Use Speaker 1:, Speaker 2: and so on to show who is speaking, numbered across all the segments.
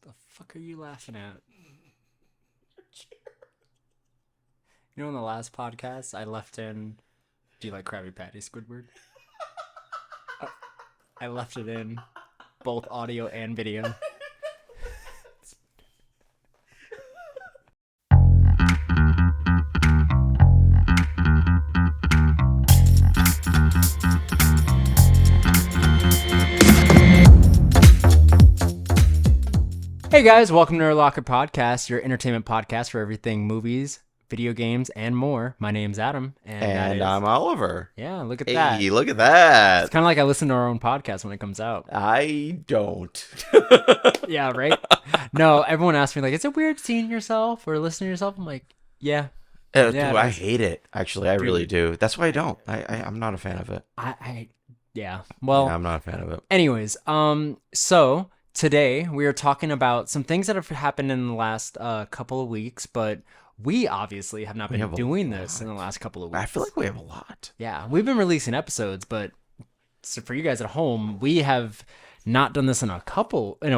Speaker 1: The fuck are you laughing at? You know, in the last podcast, I left in. Do you like Krabby Patty, Squidward? I left it in both audio and video. Hey guys, welcome to our Locker Podcast, your entertainment podcast for everything movies, video games, and more. My name's Adam,
Speaker 2: And I'm Oliver.
Speaker 1: Yeah, look at
Speaker 2: Hey,
Speaker 1: that.
Speaker 2: look at that.
Speaker 1: It's kind of like I listen to our own podcast when it comes out.
Speaker 2: I don't.
Speaker 1: Yeah, right? No, everyone asks me, like, is it weird seeing yourself or listening to yourself? I'm like, yeah.
Speaker 2: Dude,
Speaker 1: Yeah,
Speaker 2: I hate it. Actually, I really do. That's why I don't. I'm not a fan of it.
Speaker 1: Yeah. Well,
Speaker 2: Yeah, I'm not a fan of it.
Speaker 1: anyways, so today we are talking about some things that have happened in the last couple of weeks, but we obviously have not been doing this in the last couple of weeks.
Speaker 2: I feel like we have a lot.
Speaker 1: Yeah, we've been releasing episodes, but so for you guys at home, we have not done this in a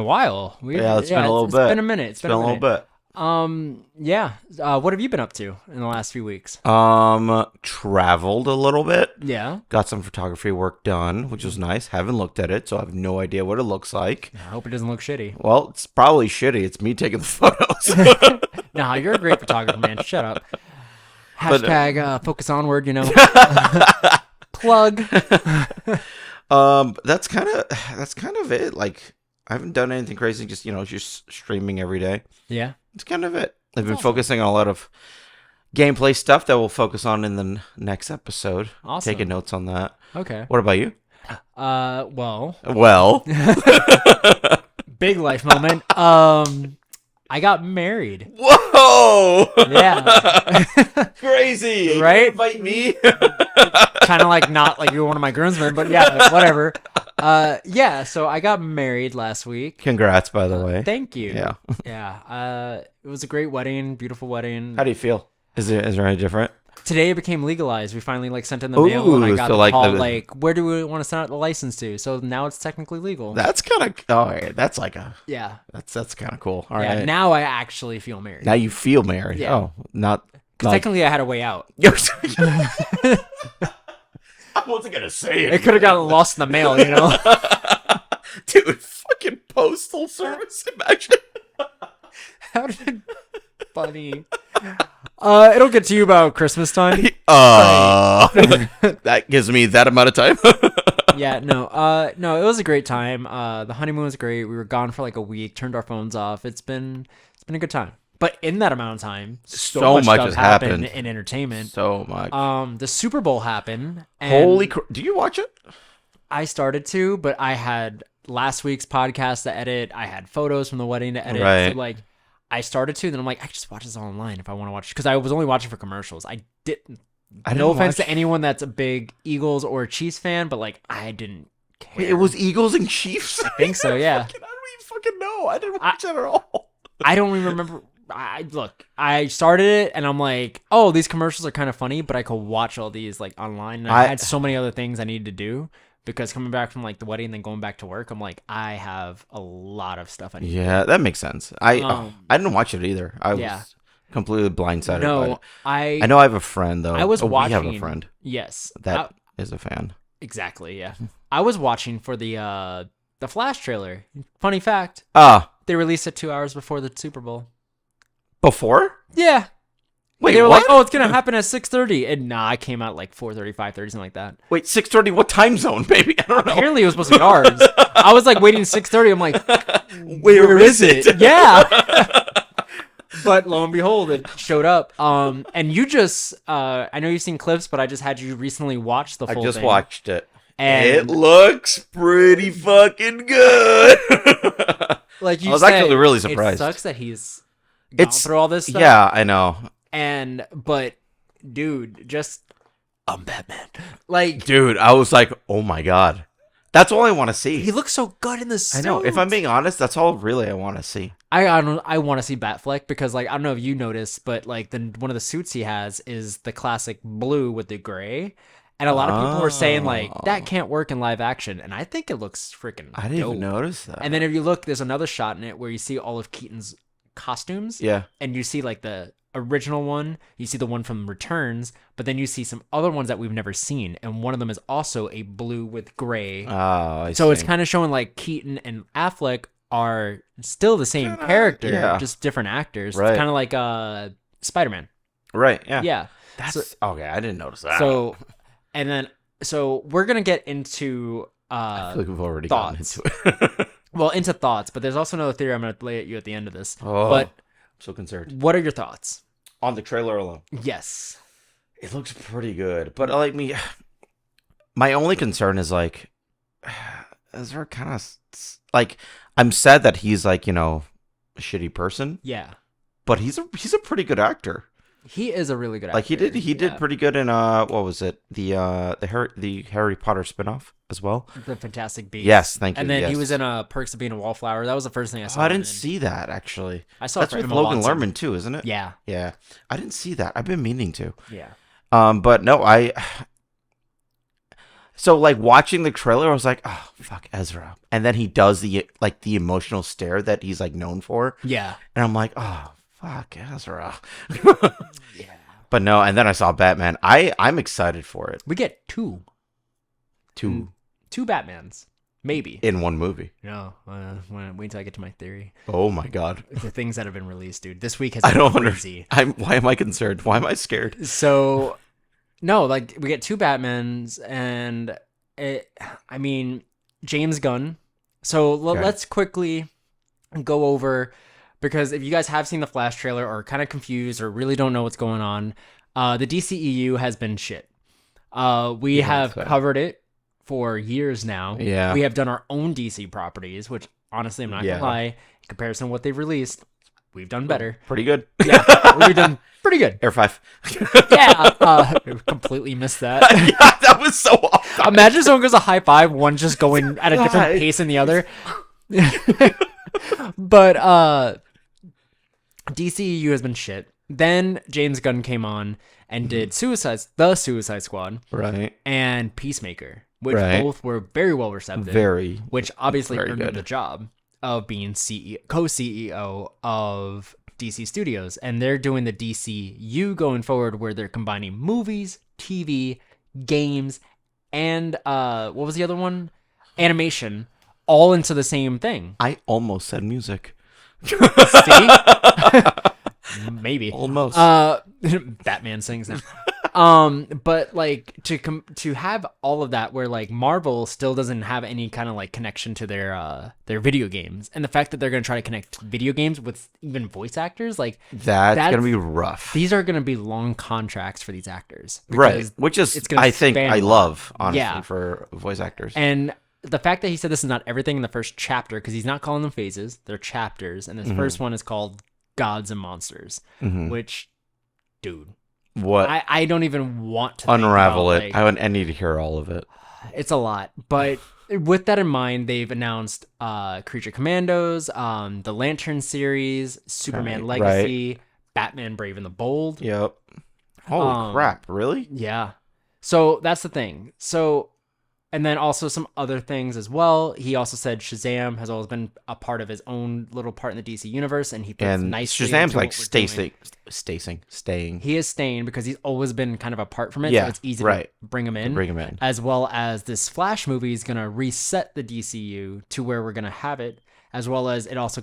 Speaker 1: while.
Speaker 2: It's been a little bit.
Speaker 1: It's been a minute. It's been a
Speaker 2: little bit.
Speaker 1: Yeah. What have you been up to in the last few weeks?
Speaker 2: Traveled a little bit.
Speaker 1: Yeah.
Speaker 2: Got some photography work done, which was nice. Haven't looked at it, so I have no idea what it looks like.
Speaker 1: I hope it doesn't look shitty.
Speaker 2: Well, it's probably shitty. It's me taking the photos.
Speaker 1: Nah, you're a great photographer, man. Shut up. Hashtag focus onward, you know. Plug.
Speaker 2: That's kind of it. Like, I haven't done anything crazy. Just streaming every day.
Speaker 1: Yeah.
Speaker 2: It's kind of it. I've been focusing on a lot of gameplay stuff that we'll focus on in the next episode.
Speaker 1: Awesome.
Speaker 2: Taking notes on that.
Speaker 1: Okay.
Speaker 2: What about you?
Speaker 1: Well. Big life moment. I got married.
Speaker 2: Whoa!
Speaker 1: Yeah.
Speaker 2: Crazy.
Speaker 1: Right?
Speaker 2: Invite me.
Speaker 1: Kind of like not like you're one of my groomsmen, but yeah, whatever. Yeah, so I got married last week.
Speaker 2: Congrats, by the way.
Speaker 1: Thank you.
Speaker 2: Yeah.
Speaker 1: Yeah. It was a great wedding, beautiful wedding.
Speaker 2: How do you feel? Is there any different?
Speaker 1: Today it became legalized. We finally sent in the mail, and I got
Speaker 2: so
Speaker 1: the call where do we want to send out the license to? So now it's technically legal.
Speaker 2: That's kind of that's like a
Speaker 1: yeah.
Speaker 2: That's kind of cool. All
Speaker 1: yeah.
Speaker 2: right.
Speaker 1: Now I actually feel married.
Speaker 2: Now you feel married.
Speaker 1: Yeah.
Speaker 2: Oh, not.
Speaker 1: Technically, I had a way out.
Speaker 2: I wasn't gonna say it.
Speaker 1: It could have gotten lost in the mail, you know.
Speaker 2: Dude, fucking postal service. Imagine.
Speaker 1: How did funny? It'll get to you about Christmas time.
Speaker 2: That gives me that amount of time.
Speaker 1: Yeah, no, it was a great time. The honeymoon was great. We were gone for like a week. Turned our phones off. It's been a good time. But in that amount of time, so much has happened in entertainment.
Speaker 2: So much.
Speaker 1: The Super Bowl happened. And
Speaker 2: Holy crap! Do you watch it?
Speaker 1: I started to, but I had last week's podcast to edit. I had photos from the wedding to edit.
Speaker 2: Right.
Speaker 1: So like, I started to, then I'm like, I can just watch this online if I want to watch, because I was only watching for commercials. I didn't no offense to anyone that's a big Eagles or Chiefs fan, but like, I didn't care.
Speaker 2: Wait, it was Eagles and Chiefs?
Speaker 1: I think so, yeah.
Speaker 2: I don't even fucking know. I didn't watch it at all.
Speaker 1: I don't even remember. I started it and I'm like, oh, these commercials are kind of funny, but I could watch all these like online. And I had so many other things I needed to do, because coming back from like the wedding and then going back to work, I'm like, I have a lot of stuff I need to do.
Speaker 2: Yeah, that makes sense. I didn't watch it either. I was completely blindsided.
Speaker 1: No,
Speaker 2: I know I have a friend though.
Speaker 1: I was watching.
Speaker 2: We have a friend.
Speaker 1: Yes,
Speaker 2: that is a fan.
Speaker 1: Exactly. Yeah, I was watching for the Flash trailer. Funny fact. They released it 2 hours before the Super Bowl.
Speaker 2: Before?
Speaker 1: Yeah.
Speaker 2: Wait,
Speaker 1: they were
Speaker 2: what?
Speaker 1: like, oh, it's gonna happen at 6:30, and nah, I came out at like 4:30, 5:30, something like that.
Speaker 2: Wait, 6:30? What time zone, baby? I don't know.
Speaker 1: Apparently, it was supposed to be ours. I was like waiting 6:30. I'm like,
Speaker 2: where is it?
Speaker 1: Yeah. But lo and behold, it showed up. And you just, I know you've seen clips, but I just had you recently watch the full thing.
Speaker 2: I just watched it.
Speaker 1: And
Speaker 2: it looks pretty fucking good.
Speaker 1: Like you
Speaker 2: I was
Speaker 1: said,
Speaker 2: actually really surprised.
Speaker 1: It sucks that he's gone through all this stuff.
Speaker 2: Yeah, I know.
Speaker 1: But dude, I'm Batman. Like,
Speaker 2: dude, I was like, oh my god, that's all I want to see.
Speaker 1: He looks so good in this suit.
Speaker 2: I know. If I'm being honest, that's all really I want to see.
Speaker 1: I want to see Batfleck, because like, I don't know if you noticed, but like one of the suits he has is the classic blue with the gray, And a lot of people were saying like that can't work in live action, and I think it looks freaking
Speaker 2: I didn't even notice that.
Speaker 1: And then if you look, there's another shot in it where you see all of Keaton's costumes.
Speaker 2: Yeah.
Speaker 1: And you see like the original one, you see the one from Returns, but then you see some other ones that we've never seen, and one of them is also a blue with gray.
Speaker 2: Oh, I
Speaker 1: so
Speaker 2: see.
Speaker 1: it's kind of showing like Keaton and Affleck are still the same character, just different actors. Right. It's kind of like Spider-Man.
Speaker 2: Right. Yeah.
Speaker 1: Yeah.
Speaker 2: That's okay. I didn't notice that.
Speaker 1: So, and then we're gonna get into
Speaker 2: I feel like we've already
Speaker 1: thoughts.
Speaker 2: gotten into it.
Speaker 1: Well, into thoughts, but there's also another theory I'm gonna lay at you at the end of this.
Speaker 2: Oh,
Speaker 1: but
Speaker 2: I'm so concerned.
Speaker 1: What are your thoughts
Speaker 2: on the trailer alone?
Speaker 1: Yes,
Speaker 2: it looks pretty good, but like me, my only concern is like, Ezra kind of like. I'm sad that he's like a shitty person.
Speaker 1: Yeah,
Speaker 2: but he's a pretty good actor.
Speaker 1: He is a really good actor.
Speaker 2: Like he did pretty good in what was it, the Harry Potter spinoff as well,
Speaker 1: The Fantastic Beasts.
Speaker 2: Yes, thank you.
Speaker 1: And then he was in Perks of Being a Wallflower. That was the first thing I saw.
Speaker 2: I didn't see that actually.
Speaker 1: I saw
Speaker 2: that's with Logan Lerman too, isn't it?
Speaker 1: Yeah.
Speaker 2: I didn't see that. I've been meaning to.
Speaker 1: Yeah.
Speaker 2: But no, So like watching the trailer, I was like, oh fuck Ezra, and then he does the emotional stare that he's like known for.
Speaker 1: Yeah.
Speaker 2: And I'm like, oh. Fuck Ezra.
Speaker 1: Yeah.
Speaker 2: But no, and then I saw Batman. I'm excited for it.
Speaker 1: We get two Batmans, maybe
Speaker 2: in one movie.
Speaker 1: No, wait until I get to my theory.
Speaker 2: Oh my god,
Speaker 1: the things that have been released, dude. This week has been crazy.
Speaker 2: Why am I concerned? Why am I scared?
Speaker 1: So, no, like we get two Batmans, and James Gunn. So let's quickly go over. Because if you guys have seen the Flash trailer or are kind of confused or really don't know what's going on, the DCEU has been shit. We have covered it for years now.
Speaker 2: Yeah.
Speaker 1: We have done our own DC properties, which honestly, I'm not going to lie, in comparison to what they've released, we've done better.
Speaker 2: Pretty good.
Speaker 1: Yeah, we've done pretty good.
Speaker 2: Air 5.
Speaker 1: Yeah, completely missed that.
Speaker 2: Yeah, that was so awesome.
Speaker 1: Imagine someone goes a high five, one just going at a different pace than the other. But, DCEU has been shit. Then James Gunn came on and did the Suicide Squad,
Speaker 2: right,
Speaker 1: and Peacemaker, which both were very well received. Which obviously earned him the job of being co-CEO of DC Studios, and they're doing the DCU going forward, where they're combining movies, TV, games, and what was the other one? Animation, all into the same thing.
Speaker 2: I almost said music.
Speaker 1: See? Maybe.
Speaker 2: Almost.
Speaker 1: Batman sings now. But like to have all of that where like Marvel still doesn't have any kind of like connection to their video games, and the fact that they're going to try to connect video games with even voice actors, like that's
Speaker 2: going to be rough.
Speaker 1: These are going to be long contracts for these actors.
Speaker 2: Right. Which is I think I love honestly for voice actors.
Speaker 1: And the fact that he said this is not everything in the first chapter, because he's not calling them phases, they're chapters, and this first one is called Gods and Monsters, which, dude,
Speaker 2: what?
Speaker 1: I don't even want to
Speaker 2: unravel it. Like, I need to hear all of it.
Speaker 1: It's a lot, but with that in mind, they've announced Creature Commandos, the Lantern series, Superman Legacy, Batman Brave and the Bold.
Speaker 2: Yep. Holy crap, really?
Speaker 1: Yeah. So that's the thing. So, and then also some other things as well. He also said Shazam has always been a part of his own little part in the DC universe, and he fits nicely.
Speaker 2: Shazam's like staying.
Speaker 1: He is staying because he's always been kind of apart from it, so it's easy to bring him in. As well as this Flash movie is going to reset the DCU to where we're going to have it, as well as it also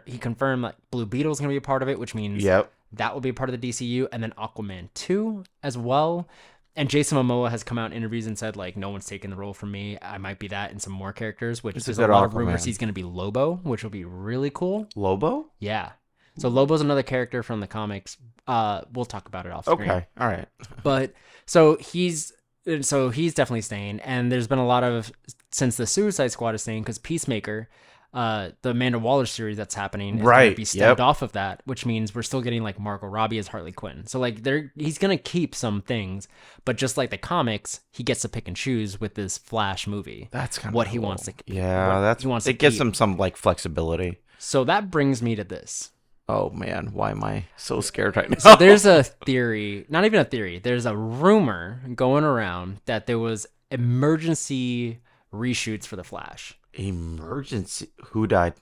Speaker 1: he confirmed that Blue Beetle is going to be a part of it, which means that will be a part of the DCU, and then Aquaman 2 as well. And Jason Momoa has come out in interviews and said, like, no one's taking the role from me. I might be that in some more characters, which there's a lot of rumors he's going to be Lobo, which will be really cool.
Speaker 2: Lobo?
Speaker 1: Yeah. So Lobo's another character from the comics. We'll talk about it off screen.
Speaker 2: Okay. All right.
Speaker 1: But so he's definitely staying. And there's been a lot of, since the Suicide Squad is staying, because Peacemaker, the Amanda Waller series that's happening is going to be stepped off of that, which means we're still getting like Margot Robbie as Harley Quinn. So like he's going to keep some things, but just like the comics, he gets to pick and choose with this Flash movie.
Speaker 2: That's kind of
Speaker 1: what he wants to.
Speaker 2: Yeah, it gives him some like flexibility.
Speaker 1: So that brings me to this.
Speaker 2: Oh man, why am I so scared right now?
Speaker 1: So there's a theory, not even a theory. There's a rumor going around that there was emergency reshoots for The Flash.
Speaker 2: Emergency. Who died?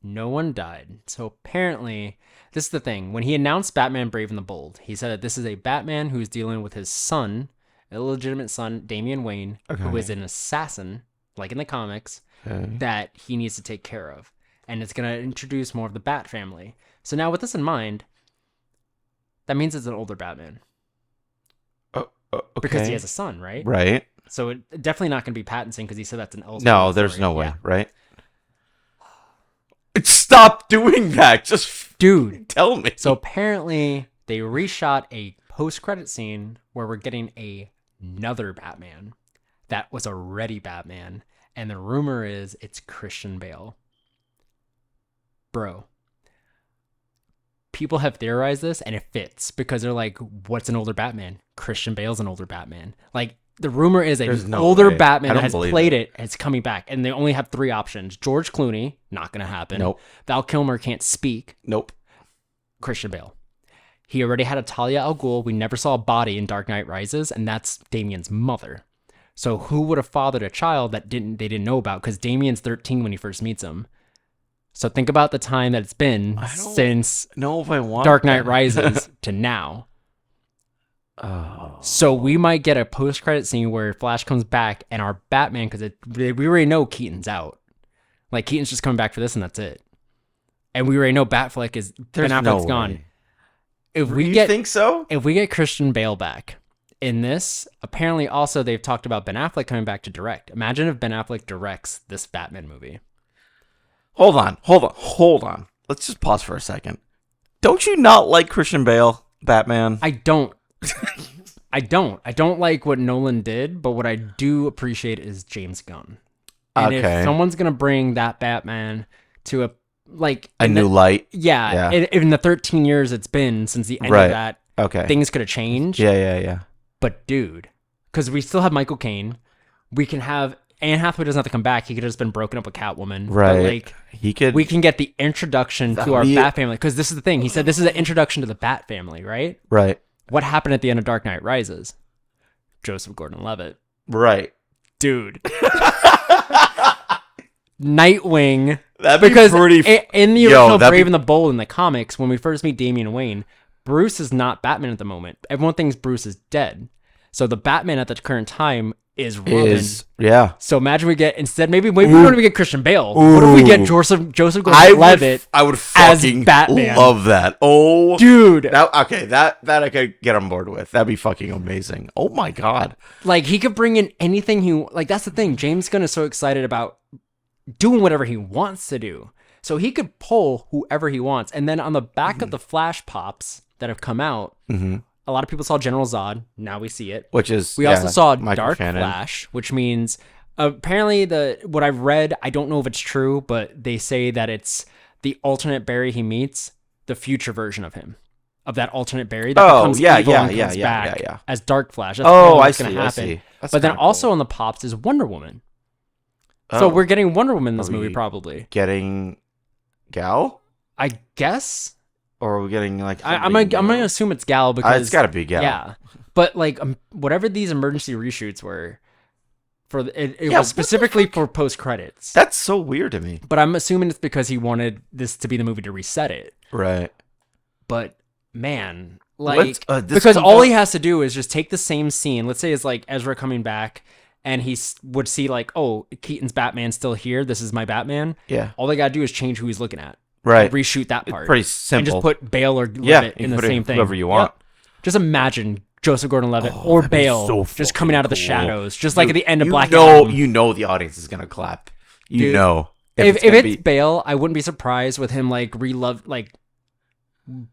Speaker 1: No one died. So apparently, this is the thing. When he announced Batman Brave and the Bold, he said that this is a Batman who's dealing with his son, illegitimate son, Damian Wayne, who is an assassin, like in the comics, that he needs to take care of. And it's going to introduce more of the Bat family. So now with this in mind, that means it's an older Batman.
Speaker 2: Okay.
Speaker 1: Because he has a son, right?
Speaker 2: Right.
Speaker 1: So it definitely not going to be Pattinson because he said that's an elder.
Speaker 2: No, there's no way, right? Stop doing that. Just
Speaker 1: dude,
Speaker 2: tell me.
Speaker 1: So apparently they reshot a post-credit scene where we're getting another Batman that was already Batman. And the rumor is it's Christian Bale. Bro, people have theorized this and it fits because they're like, what's an older Batman? Christian Bale's an older Batman. Like, the rumor is an older Batman that has played it and it's coming back. And they only have 3 options. George Clooney, not going to happen.
Speaker 2: Nope.
Speaker 1: Val Kilmer can't speak.
Speaker 2: Nope.
Speaker 1: Christian Bale. He already had a Talia al Ghul. We never saw a body in Dark Knight Rises, and that's Damian's mother. So who would have fathered a child that they didn't know about? Because Damian's 13 when he first meets him. So think about the time that it's been since Dark Knight Rises to now.
Speaker 2: Oh.
Speaker 1: So we might get a post-credit scene where Flash comes back and our Batman, because we already know Keaton's out. Like, Keaton's just coming back for this and that's it. And we already know Batfleck is Ben Affleck's gone.
Speaker 2: If we think so?
Speaker 1: If we get Christian Bale back in this, apparently also they've talked about Ben Affleck coming back to direct. Imagine if Ben Affleck directs this Batman movie.
Speaker 2: Hold on. Let's just pause for a second. Don't you not like Christian Bale, Batman?
Speaker 1: I don't. I don't like what Nolan did, but what I do appreciate is James Gunn. And if someone's going to bring that Batman to a
Speaker 2: new light.
Speaker 1: Yeah. In the 13 years it's been since the end of that, things could have changed.
Speaker 2: Yeah.
Speaker 1: But dude, because we still have Michael Caine. We can have Anne Hathaway doesn't have to come back. He could have just been broken up with Catwoman.
Speaker 2: Right.
Speaker 1: But we can get the introduction to our Bat family. Because this is the thing. He said this is an introduction to the Bat family, right?
Speaker 2: Right.
Speaker 1: What happened at the end of Dark Knight Rises? Joseph Gordon-Levitt.
Speaker 2: Right.
Speaker 1: Dude. Nightwing.
Speaker 2: That'd be pretty...
Speaker 1: in the original Brave and the Bold in the comics, when we first meet Damian Wayne, Bruce is not Batman at the moment. Everyone thinks Bruce is dead. So the Batman at the current time is Robin.
Speaker 2: Yeah.
Speaker 1: So imagine we get, instead, maybe we don't even get Christian Bale. What if we get Joseph Gordon-Levitt
Speaker 2: I would
Speaker 1: as
Speaker 2: fucking
Speaker 1: Batman?
Speaker 2: Love that. Oh.
Speaker 1: Dude.
Speaker 2: That I could get on board with. That'd be fucking amazing. Oh my God.
Speaker 1: Like, he could bring in anything that's the thing. James Gunn is so excited about doing whatever he wants to do. So he could pull whoever he wants. And then on the back of the Flash pops that have come out, a lot of people saw General Zod. Now we see it. We also saw Dark Flash, which means apparently what I've read, I don't know if it's true, but they say that it's the alternate Barry he meets, the future version of him. Of that alternate Barry that becomes evil and comes back as Dark Flash. That's
Speaker 2: I
Speaker 1: see.
Speaker 2: That's
Speaker 1: but then also
Speaker 2: cool.
Speaker 1: on the pops is Wonder Woman. So we're getting Wonder Woman in this movie, probably.
Speaker 2: Getting Gal?
Speaker 1: I guess.
Speaker 2: Or are we getting
Speaker 1: I'm gonna assume it's Gal because
Speaker 2: it's got to be Gal.
Speaker 1: Yeah, but whatever these emergency reshoots were, it was specifically for post credits.
Speaker 2: That's so weird to me.
Speaker 1: But I'm assuming it's because he wanted this to be the movie to reset it.
Speaker 2: Right.
Speaker 1: But man, because all he has to do is just take the same scene. Let's say it's like Ezra coming back. And he would see oh, Keaton's Batman's still here. This is my Batman.
Speaker 2: Yeah.
Speaker 1: All they got to do is change who he's looking at.
Speaker 2: Right.
Speaker 1: Reshoot that part.
Speaker 2: It's pretty simple.
Speaker 1: And just put Bale or Levitt in the same thing.
Speaker 2: Whoever you want. Yep.
Speaker 1: Just imagine Joseph Gordon-Levitt or Bale just coming out of the shadows. Just like at the end of Black Adam.
Speaker 2: You know the audience is going to clap.
Speaker 1: Dude, If it's Bale, I wouldn't be surprised with him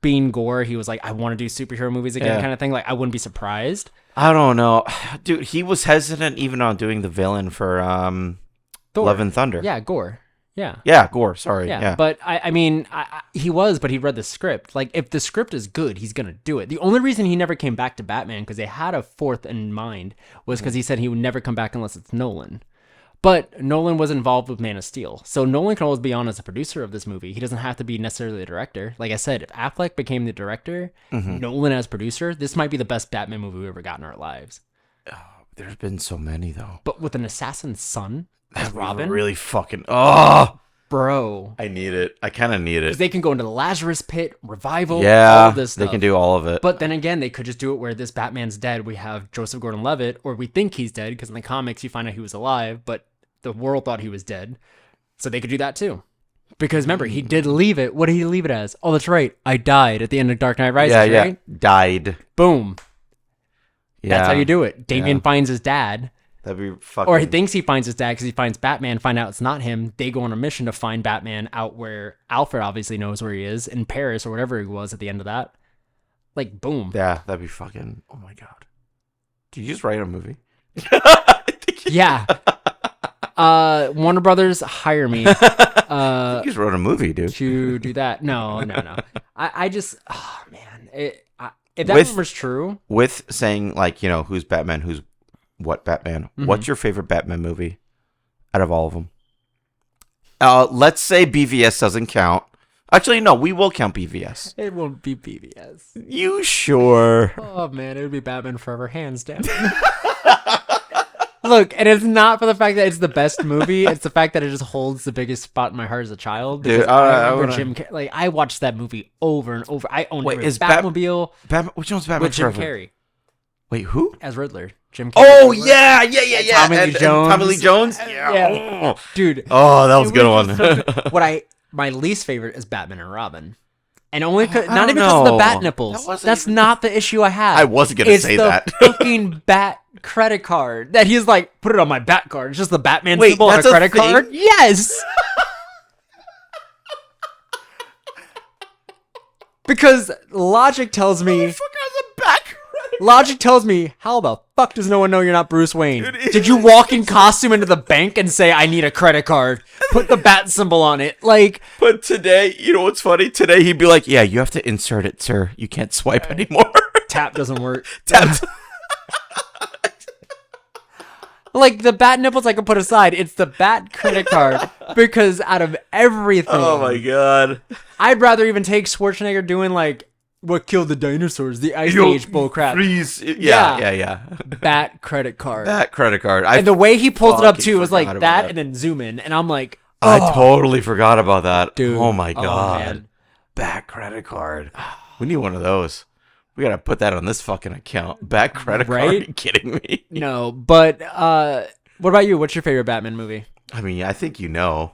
Speaker 1: being Gore. He was like, I want to do superhero movies again kind of thing. I wouldn't be surprised.
Speaker 2: I don't know. Dude, he was hesitant even on doing the villain for Love and Thunder.
Speaker 1: Yeah, Gore. Yeah.
Speaker 2: Yeah, Gore. Sorry. Yeah.
Speaker 1: But I mean, he was, but he read the script. If the script is good, he's going to do it. The only reason he never came back to Batman, because they had a fourth in mind, was because he said he would never come back unless it's Nolan. But Nolan was involved with Man of Steel. So Nolan can always be on as a producer of this movie. He doesn't have to be necessarily the director. Like I said, if Affleck became the director, Nolan as producer, this might be the best Batman movie we've ever gotten in our lives.
Speaker 2: Oh, there's been so many, though.
Speaker 1: But with an assassin's son as Robin?
Speaker 2: Really fucking... Oh!
Speaker 1: Bro.
Speaker 2: I need it. I kind of need it.
Speaker 1: Because they can go into the Lazarus Pit, revival,
Speaker 2: yeah,
Speaker 1: all this stuff.
Speaker 2: They can do all of it.
Speaker 1: But then again, they could just do it where this Batman's dead. We have Joseph Gordon-Levitt, or we think he's dead, because in the comics you find out he was alive, but the world thought he was dead. So they could do that too. Because remember, he did leave it. What did he leave it as? Oh, that's right. I died at the end of Dark Knight Rises, right?
Speaker 2: Died.
Speaker 1: Boom.
Speaker 2: Yeah.
Speaker 1: That's how you do it. Damian finds his dad.
Speaker 2: That'd be fucking...
Speaker 1: Or he thinks he finds his dad because he finds Batman, find out it's not him. They go on a mission to find Batman out where Alfred obviously knows where he is, in Paris or whatever he was at the end of that. Like, boom.
Speaker 2: Yeah, that'd be fucking... Oh my God. Did you just write a movie?
Speaker 1: Yeah. Warner Brothers, hire me.
Speaker 2: You just wrote a movie, dude.
Speaker 1: To do that. No. I just... Oh, man. If that rumor's true...
Speaker 2: With saying, like, you know, who's Batman, who's what Batman. What's your favorite Batman movie out of all of them? Let's say BVS doesn't count. Actually, no, we will count BVS.
Speaker 1: It won't be BVS.
Speaker 2: You sure?
Speaker 1: Oh, man, it would be Batman Forever, hands down. Look, and it's not for the fact that it's the best movie. It's the fact that it just holds the biggest spot in my heart as a child.
Speaker 2: Dude,
Speaker 1: I watched that movie over and over. I owned every Batmobile.
Speaker 2: Which one's Batman
Speaker 1: with Jim
Speaker 2: Forever?
Speaker 1: Carrey.
Speaker 2: Wait, who?
Speaker 1: As Riddler. Jim Carrey.
Speaker 2: Oh,
Speaker 1: Riddler.
Speaker 2: yeah.
Speaker 1: Tommy Lee Jones.
Speaker 2: Tommy Lee Jones?
Speaker 1: Yeah. Dude.
Speaker 2: Oh, that was a good one.
Speaker 1: My least favorite is Batman and Robin. And only not even because of the bat nipples. That's not the issue I have.
Speaker 2: I wasn't going to say that.
Speaker 1: It's the fucking bat credit card that he's like, put it on my bat card. It's just the Batman symbol on a credit card. Yes. Because logic tells me... Logic tells me, how the fuck does no one know you're not Bruce Wayne? Did you walk in costume into the bank and say, I need a credit card? Put the bat symbol on it. Like,
Speaker 2: but today, you know what's funny? Today he'd be like, yeah, you have to insert it, sir. You can't swipe anymore.
Speaker 1: Tap doesn't work.
Speaker 2: Tap.
Speaker 1: Like, the bat nipples I can put aside. It's the bat credit card. Because out of everything.
Speaker 2: Oh my God.
Speaker 1: I'd rather even take Schwarzenegger doing like, what killed the dinosaurs? The Ice Age bullcrap.
Speaker 2: Freeze. Yeah.
Speaker 1: Bat credit card.
Speaker 2: Bat credit card.
Speaker 1: And the way he pulls it up too was like that and then zoom in. And I'm like, oh.
Speaker 2: I totally forgot about that.
Speaker 1: Dude.
Speaker 2: Oh my God.
Speaker 1: Man.
Speaker 2: Bat credit card. We need one of those. We got to put that on this fucking account. Bat credit card. Are you kidding me?
Speaker 1: No, but what about you? What's your favorite Batman movie?
Speaker 2: I mean, I think you know.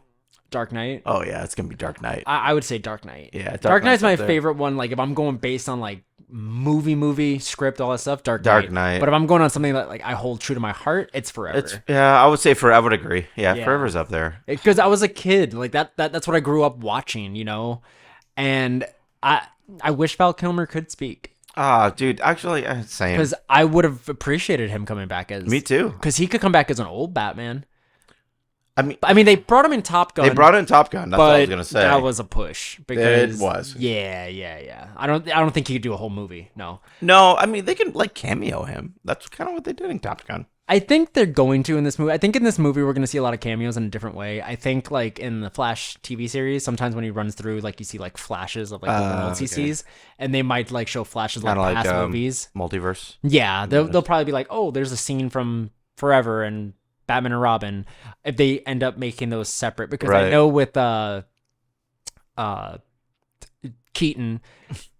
Speaker 1: Dark Knight.
Speaker 2: Oh yeah, it's gonna be Dark Knight.
Speaker 1: I would say Dark Knight.
Speaker 2: Yeah,
Speaker 1: Dark Knight's my favorite one. Like if I'm going based on like movie script, all that stuff, Dark Knight. But if I'm going on something that like I hold true to my heart, it's Forever.
Speaker 2: I would say Forever. I would agree. Yeah, Forever's up there.
Speaker 1: Because I was a kid, like that's what I grew up watching, you know. And I wish Val Kilmer could speak.
Speaker 2: Dude, actually, same.
Speaker 1: Because I would have appreciated him coming back as.
Speaker 2: Me too.
Speaker 1: Because he could come back as an old Batman.
Speaker 2: I mean,
Speaker 1: they brought him in Top Gun.
Speaker 2: That's what I was gonna say.
Speaker 1: That was a push. Because,
Speaker 2: it was.
Speaker 1: Yeah. I don't think he could do a whole movie. No.
Speaker 2: I mean, they can like cameo him. That's kind of what they did in Top Gun.
Speaker 1: I think they're going to in this movie. I think in this movie we're going to see a lot of cameos in a different way. I think like in the Flash TV series, sometimes when he runs through, like you see like flashes of like the worlds he sees, and they might like show flashes like past movies.
Speaker 2: Multiverse.
Speaker 1: Yeah, they'll probably be like, oh, there's a scene from Forever and Batman and Robin, if they end up making those separate, because I know with Keaton,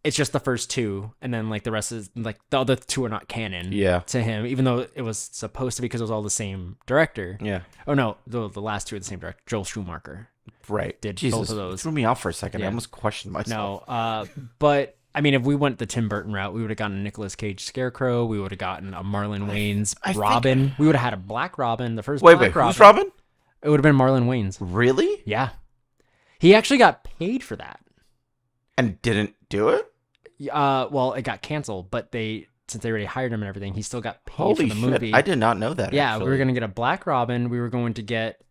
Speaker 1: it's just the first two, and then like the rest is like the other two are not canon to him, even though it was supposed to be because it was all the same director.
Speaker 2: Yeah.
Speaker 1: Oh no, the last two are the same director. Joel Schumacher.
Speaker 2: Right.
Speaker 1: Did
Speaker 2: Jesus,
Speaker 1: both of those.
Speaker 2: Threw me off for a second. I almost questioned myself.
Speaker 1: No, but I mean, if we went the Tim Burton route, we would have gotten a Nicolas Cage Scarecrow. We would have gotten a Marlon Wayans Robin. We would have had a Black Robin, the first Black Robin.
Speaker 2: Who's Robin?
Speaker 1: It would have been Marlon Wayans.
Speaker 2: Really?
Speaker 1: Yeah. He actually got paid for that.
Speaker 2: And didn't do it?
Speaker 1: Well, it got canceled, but since they already hired him and everything, he still got paid for the movie.
Speaker 2: I did not know that.
Speaker 1: Yeah,
Speaker 2: actually.
Speaker 1: We were going to get a Black Robin. We were going to get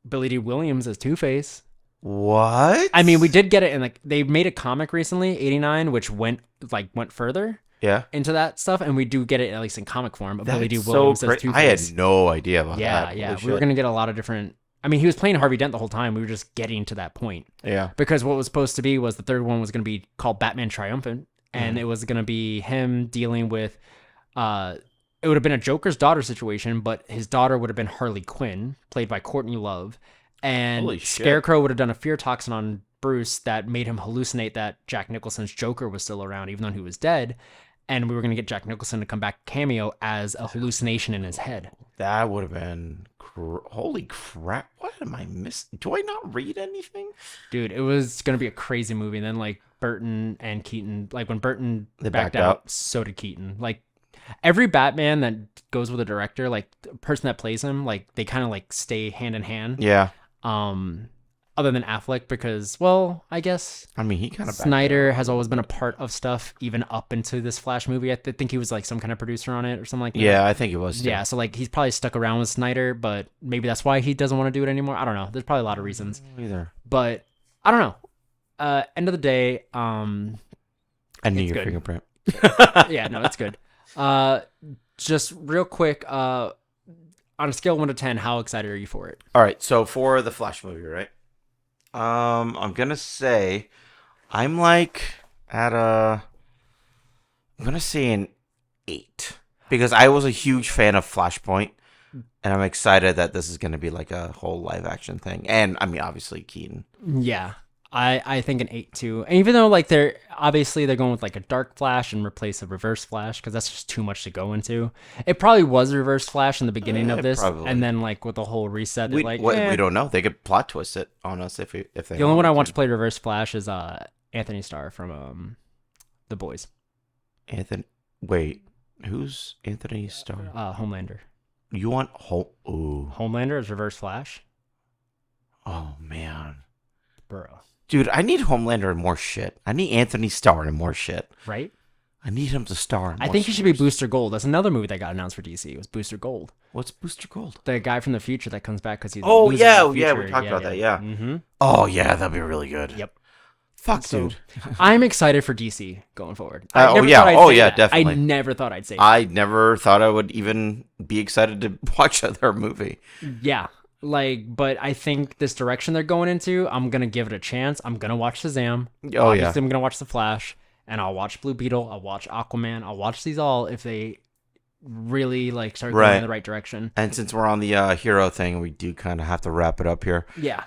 Speaker 1: Billy D. Williams as Two-Face.
Speaker 2: What?
Speaker 1: I mean, we did get it in like they made a comic recently, 89, which went further.
Speaker 2: Yeah.
Speaker 1: into that stuff, and we do get it at least in comic form. But Billy D.
Speaker 2: That's
Speaker 1: Williams
Speaker 2: so
Speaker 1: as
Speaker 2: great. I had
Speaker 1: Two-Face.
Speaker 2: no idea about
Speaker 1: Yeah,
Speaker 2: that.
Speaker 1: yeah.
Speaker 2: Holy
Speaker 1: We
Speaker 2: shit.
Speaker 1: were gonna get a lot of different. I mean, he was playing Harvey Dent the whole time. We were just getting to that point.
Speaker 2: Yeah.
Speaker 1: Because what was supposed to be was the third one was going to be called Batman Triumphant, and
Speaker 2: Mm.
Speaker 1: it was going to be him dealing with, it would have been a Joker's daughter situation, but his daughter would have been Harley Quinn, played by Courtney Love, and
Speaker 2: Holy shit.
Speaker 1: Scarecrow would have done a fear toxin on Bruce that made him hallucinate that Jack Nicholson's Joker was still around, even though he was dead. And we were going to get Jack Nicholson to come back cameo as a hallucination in his head.
Speaker 2: That would have been holy crap. What am I missing? Do I not read anything?
Speaker 1: Dude, it was going to be a crazy movie. And then, like, Burton and Keaton, like, when Burton
Speaker 2: They
Speaker 1: backed
Speaker 2: backed
Speaker 1: out,
Speaker 2: out.
Speaker 1: so did Keaton. Like, every Batman that goes with a director, like, the person that plays him, like, they kind of, like, stay hand in hand.
Speaker 2: Yeah.
Speaker 1: Other than Affleck, because, well, I guess
Speaker 2: I mean, he kind of
Speaker 1: Snyder has always been a part of stuff, even up into this Flash movie. I think he was, like, some kind of producer on it or something like that.
Speaker 2: Yeah, I think it was. Too.
Speaker 1: Yeah, so, like, he's probably stuck around with Snyder, but maybe that's why he doesn't want to do it anymore. I don't know. There's probably a lot of reasons.
Speaker 2: Either.
Speaker 1: But I don't know. End of the day,
Speaker 2: I need your
Speaker 1: good.
Speaker 2: fingerprint.
Speaker 1: yeah, no, it's good. Just real quick, on a scale of 1 to 10, how excited are you for it?
Speaker 2: All right, so for the Flash movie, right? I'm gonna say I'm like at I'm gonna say an 8 because I was a huge fan of Flashpoint, and I'm excited that this is gonna be like a whole live action thing. And I mean, obviously Keaton.
Speaker 1: Yeah, I think an 8 too. And even though like they're going with like a dark Flash and replace a reverse Flash because that's just too much to go into. It probably was reverse Flash in the beginning of this,
Speaker 2: probably.
Speaker 1: and then like with the whole reset,
Speaker 2: We
Speaker 1: like
Speaker 2: we don't know. They could plot twist it on us if they.
Speaker 1: The only one I want to play reverse Flash is Anthony Starr from The Boys.
Speaker 2: Wait, who's Anthony Starr?
Speaker 1: Homelander.
Speaker 2: You want Ooh.
Speaker 1: Homelander is reverse Flash.
Speaker 2: Oh man,
Speaker 1: Bro.
Speaker 2: dude, I need Homelander in more shit. I need Anthony Starr in more shit.
Speaker 1: Right?
Speaker 2: I need him to star in more
Speaker 1: I think he should be
Speaker 2: stories.
Speaker 1: Booster Gold. That's another movie that got announced for DC. It was Booster Gold.
Speaker 2: What's Booster Gold?
Speaker 1: The guy from the future that comes back because he's
Speaker 2: Oh,
Speaker 1: a loser
Speaker 2: yeah,
Speaker 1: in the
Speaker 2: yeah,
Speaker 1: future.
Speaker 2: we talked about that, yeah.
Speaker 1: Mm-hmm.
Speaker 2: Oh yeah, that'd be really good.
Speaker 1: Yep.
Speaker 2: Fuck,
Speaker 1: So,
Speaker 2: dude.
Speaker 1: I'm excited for DC going forward.
Speaker 2: Definitely.
Speaker 1: I never thought I'd say that.
Speaker 2: I never thought I would even be excited to watch their movie.
Speaker 1: Yeah. Like, but I think this direction they're going into, I'm going to give it a chance. I'm going to watch Shazam.
Speaker 2: Oh,
Speaker 1: Obviously,
Speaker 2: yeah.
Speaker 1: I'm going to watch The Flash, and I'll watch Blue Beetle. I'll watch Aquaman. I'll watch these all if they really, like, start going in the right direction.
Speaker 2: And since we're on the hero thing, we do kind of have to wrap it up here.
Speaker 1: Yeah.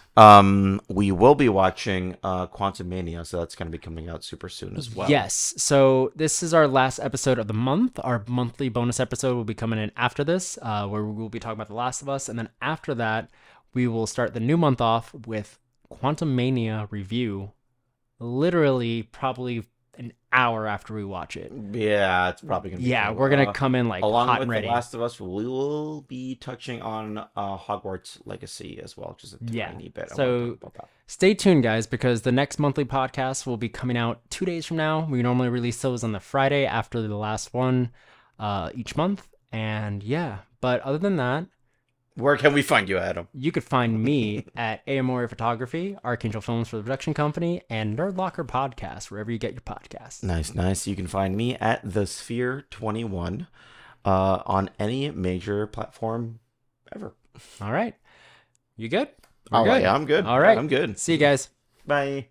Speaker 2: We will be watching Quantum Mania, so that's going to be coming out super soon as well.
Speaker 1: Yes. So this is our last episode of the month. Our monthly bonus episode will be coming in after this, where we will be talking about The Last of Us. And then after that, we will start the new month off with Quantum Mania review, literally probably an hour after we watch it.
Speaker 2: Yeah, it's probably going to be cool.
Speaker 1: We're going to come in like
Speaker 2: along
Speaker 1: hot
Speaker 2: with
Speaker 1: and ready.
Speaker 2: The Last of Us, we will be touching on Hogwarts Legacy as well, just a tiny bit. I
Speaker 1: So
Speaker 2: wanna talk about that.
Speaker 1: stay tuned, guys, because the next monthly podcast will be coming out 2 days from now. We normally release those on the Friday after the last one each month. And yeah, but other than that,
Speaker 2: Where can we find you, Adam?
Speaker 1: you could find me at Amore Photography, Archangel Films for the production company, and Nerd Locker Podcast, wherever you get your podcasts.
Speaker 2: Nice. You can find me at The Sphere 21 on any major platform ever.
Speaker 1: All right. You good?
Speaker 2: All right, I'm good.
Speaker 1: All right.
Speaker 2: I'm good.
Speaker 1: See you guys.
Speaker 2: Bye.